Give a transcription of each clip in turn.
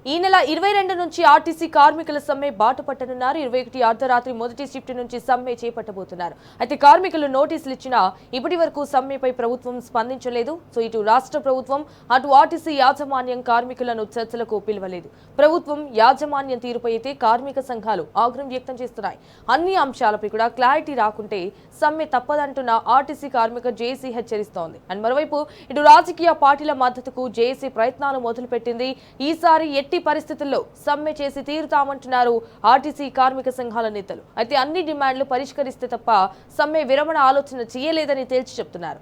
ఈ నెల 22 నుంచి ఆర్టీసీ కార్మికుల సమ్మె బాట పట్టనున్నారు. 21 అర్ధరాత్రి మొదటి షిఫ్ట్ నుంచి సమ్మె చేపట్టబోతున్నారు. అయితే కార్మికులు నోటీసులు ఇచ్చినా ఇప్పటి వరకు సమ్మెపై ప్రభుత్వం స్పందించలేదు. సో ఇటు రాష్ట్ర ప్రభుత్వం అటు ఆర్టీసీ యాజమాన్యం కార్మికులను చర్చలకు పిలవలేదు. ప్రభుత్వం యాజమాన్యం తీరుపై అయితే కార్మిక సంఘాలు ఆగ్రహం వ్యక్తం చేస్తున్నాయి. అన్ని అంశాలపై కూడా క్లారిటీ రాకుంటే సమ్మె తప్పదంటున్న ఆర్టీసీ కార్మిక జేఏసీ హెచ్చరిస్తోంది. అండ్ మరోవైపు ఇటు రాజకీయ పార్టీల మద్దతుకు జేఏసీ ప్రయత్నాలు మొదలుపెట్టింది. ఈసారి ఎట్టి పరిస్థితుల్లో సమ్మె చేసి తీరుతామంటున్నారు ఆర్టీసీ కార్మిక సంఘాల నేతలు. అయితే అన్ని డిమాండ్లు పరిష్కరిస్తే తప్ప సమ్మె విరమణ ఆలోచన చేయలేదని తేల్చి చెప్తున్నారు.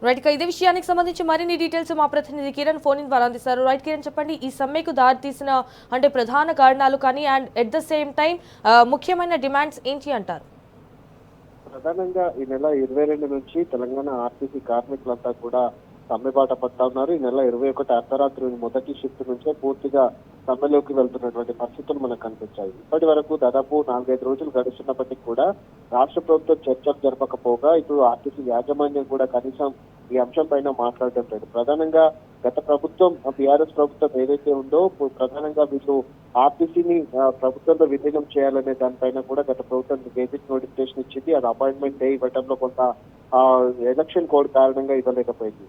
రైట్ ఇదే విషయానికి సంబంధించి మరిన్ని డీటెయిల్స్ మా ప్రతినిధి కిరణ్ ఫోన్ ద్వారా అందిస్తారు. రైట్ కిరణ్, చెప్పండి, ఈ సమ్మెకు దారితీసిన ప్రధాన కారణాలు కానీ and at the same time ముఖ్యమైన డిమాండ్స్ ఏంటి అంటారు? ప్రధానంగా ఈ నెల 22 నుంచి తెలంగాణ ఆర్టీసీ కార్మికులంతా కూడా సమ్మె బాట పడతా ఉన్నారు. ఈ నెల 21 అర్ధరాత్రి మొదటి షిఫ్ట్ నుంచే పూర్తిగా సమ్మెలోకి వెళ్తున్నటువంటి పరిస్థితులు మనకు కనిపించాయి. ఇప్పటి వరకు దాదాపు 4-5 రోజులు గడుస్తున్నప్పటికీ కూడా రాష్ట్ర ప్రభుత్వం చర్చలు జరపకపోగా ఇటు ఆర్టీసీ యాజమాన్యం కూడా కనీసం ఈ అంశం పైన మాట్లాడడం లేదు. ప్రధానంగా గత ప్రభుత్వం టీఆర్ఎస్ ప్రభుత్వం ఏదైతే ఉందో ప్రధానంగా వీళ్ళు ఆర్టీసీని ప్రభుత్వంలో విలీనం చేయాలనే దానిపైన కూడా గత ప్రభుత్వం గెజిట్ నోటిఫికేషన్ ఇచ్చింది. అది అపాయింట్మెంట్ డే ఇవ్వడంలో కొంత ఎలక్షన్ కోడ్ కారణంగా ఇవ్వలేకపోయింది.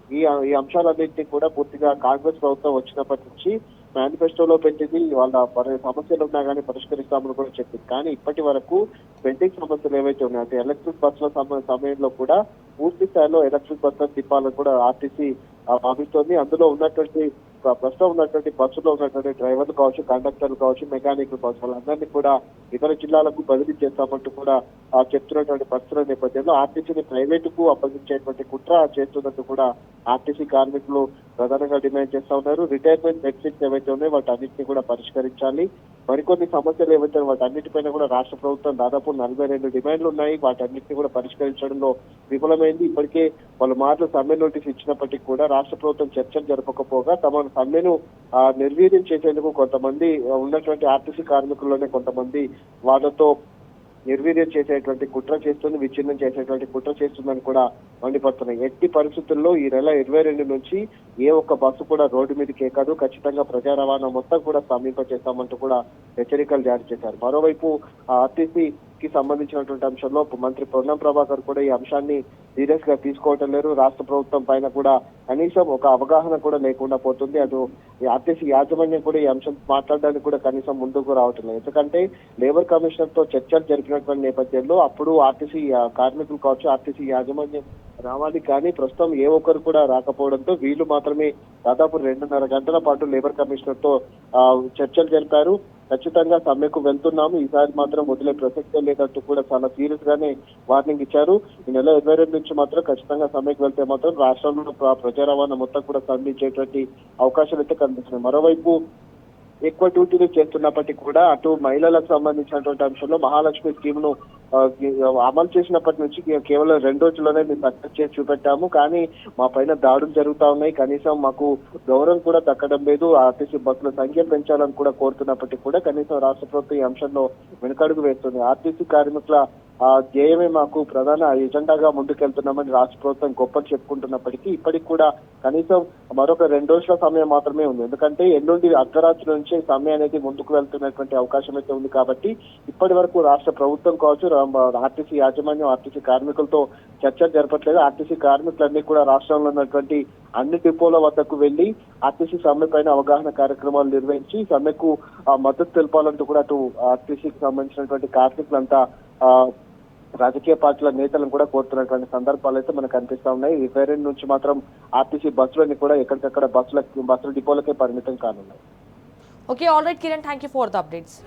ఈ అంశాలన్నింటినీ కూడా పూర్తిగా కాంగ్రెస్ ప్రభుత్వం వచ్చినప్పటి నుంచి మేనిఫెస్టోలో పెట్టింది. వాళ్ళ సమస్యలు ఉన్నా కానీ పరిష్కరిస్తామని కూడా చెప్పింది. కానీ ఇప్పటి వరకు పెండింగ్ సమస్యలు ఏవైతే ఉన్నాయో అంటే ఎలక్ట్రిక్ బస్సుల సమయంలో కూడా పూర్తి స్థాయిలో ఎలక్ట్రిక్ బస్సులను తిప్పాలని కూడా ఆర్టీసీ భావిస్తోంది. అందులో ఉన్నటువంటి ప్రస్తుతం ఉన్నటువంటి బస్సులో ఉన్నటువంటి డ్రైవర్లు కావచ్చు, కండక్టర్లు కావచ్చు, మెకానిక్లు కావచ్చు, వాళ్ళందరినీ కూడా ఇతర జిల్లాలకు బదిలీ చేస్తామంటూ కూడా చెప్తున్నటువంటి పరిస్థితుల నేపథ్యంలో ఆర్టీసీని ప్రైవేటుకు అప్పగించేటువంటి కుట్ర చేస్తున్నట్టు కూడా ఆర్టీసీ కార్మికులు ప్రధానంగా డిమాండ్ చేస్తా ఉన్నారు. రిటైర్మెంట్ బెనిఫిట్స్ ఏవైతే ఉన్నాయో వాటన్నిటిని కూడా పరిష్కరించాలి. మరికొన్ని సమస్యలు ఏవైతే వాటన్నిటిపైన కూడా రాష్ట్ర ప్రభుత్వం దాదాపు 42 డిమాండ్లు ఉన్నాయి. వాటన్నిటిని కూడా పరిష్కరించడంలో విఫలమైంది. ఇప్పటికే వాళ్ళు మార్లు సమ్మె నోటీస్ ఇచ్చినప్పటికీ కూడా రాష్ట్ర ప్రభుత్వం చర్చలు జరపకపోగా తమ సమ్మెను నిర్వీర్యం చేసేందుకు కొంతమంది ఉన్నటువంటి ఆర్టీసీ కార్మికుల్లోనే కొంతమంది వాళ్ళతో నిర్వీర్యం చేసేటువంటి కుట్ర చేస్తుంది, విచ్ఛిన్నం చేసేటువంటి కుట్ర చేస్తుందని కూడా మండిపడుతున్నాయి. ఎట్టి పరిస్థితుల్లో ఈ నెల 22 నుంచి ఏ ఒక్క బస్సు కూడా రోడ్డు మీదకి ఎక్కదు, ఖచ్చితంగా ప్రజా రవాణా మొత్తం కూడా స్తంభింపచేస్తామంటూ కూడా హెచ్చరికలు జారీ చేశారు. మరోవైపు ఆర్టీసీకి సంబంధించినటువంటి అంశంలో మంత్రి పొన్నం ప్రభాకర్ కూడా ఈ అంశాన్ని సీరియస్ గా తీసుకోవటం లేరు. రాష్ట్ర ప్రభుత్వం పైన కూడా కనీసం ఒక అవగాహన కూడా లేకుండా పోతుంది. అటు ఆర్టీసీ యాజమాన్యం కూడా ఈ అంశం మాట్లాడడానికి కూడా కనీసం ముందుకు రావటం లేదు. ఎందుకంటే లేబర్ కమిషనర్ తో చర్చలు జరిపినటువంటి నేపథ్యంలో అప్పుడు ఆర్టీసీ కార్మికులు కావచ్చు, ఆర్టీసీ యాజమాన్యం రావాలి. కానీ ప్రస్తుతం ఏ ఒక్కరు కూడా రాకపోవడంతో వీళ్ళు మాత్రమే దాదాపు 2.5 గంటల పాటు లేబర్ కమిషనర్ తో చర్చలు జరిపారు. ఖచ్చితంగా సమ్మెకు వెళ్తున్నాము, ఈసారి మాత్రం వదిలే ప్రసక్తే లేదంటూ కూడా చాలా సీరియస్ గానే వార్నింగ్ ఇచ్చారు. ఈ నెల 22 నుంచి మాత్రం ఖచ్చితంగా సమ్మెకు వెళ్తే మాత్రం రాష్ట్రంలో ప్రజా రవాణా మొత్తం కూడా స్తంభించేటువంటి అవకాశాలు అయితే కనిపిస్తున్నాయి. మరోవైపు ఎక్కువ డ్యూటీలు చేస్తున్నప్పటికీ కూడా అటు మహిళలకు సంబంధించినటువంటి అంశంలో మహాలక్ష్మి స్కీమ్ ను అమలు చేసినప్పటి నుంచి కేవలం 2 రోజుల్లోనే మేము సక్సెస్ చేసి చూపెట్టాము. కానీ మా పైన దాడులు జరుగుతా ఉన్నాయి, కనీసం మాకు గౌరవం కూడా దక్కడం లేదు, ఆర్టీసీ బస్సుల సంఖ్య పెంచాలని కూడా కోరుతున్నప్పటికీ కూడా కనీసం రాష్ట్ర ప్రభుత్వం ఈ అంశంలో వెనుకడుగు వేస్తుంది. ఆర్టీసీ కార్మికుల ధ్యేయమే మాకు ప్రధాన ఎజెండాగా ముందుకెళ్తున్నామని రాష్ట్ర ప్రభుత్వం గొప్పలు చెప్పుకుంటున్నప్పటికీ ఇప్పటికి కూడా కనీసం మరొక 2 రోజుల సమయం మాత్రమే ఉంది. ఎందుకంటే ఎల్లుండి అర్ధరాత్రి నుంచి సమ్మె అనేది ముందుకు వెళ్తున్నటువంటి అవకాశం అయితే ఉంది. కాబట్టి ఇప్పటి వరకు రాష్ట్ర ప్రభుత్వం కావచ్చు, ఆర్టీసీ యాజమాన్యం ఆర్టీసీ కార్మికులతో చర్చలు జరపట్లేదు. ఆర్టీసీ కార్మికులన్నీ కూడా రాష్ట్రంలో ఉన్నటువంటి అన్ని డిపోల వద్దకు వెళ్లి ఆర్టీసీ సమ్మె పైన అవగాహన కార్యక్రమాలు నిర్వహించి సమ్మెకు మద్దతు తెలపాలంటూ కూడా అటు ఆర్టీసీకి సంబంధించినటువంటి కార్మికులంతా రాజకీయ పార్టీల నేతలను కూడా కోరుతున్నటువంటి సందర్భాలు అయితే మనకు కనిపిస్తా ఉన్నాయి. 22 నుంచి మాత్రం ఆర్టీసీ బస్సులన్నీ కూడా ఎక్కడికక్కడ బస్సుల డిపోలకే పరిమితం కానున్నాయి. Okay, all right Kiran, thank you for the updates.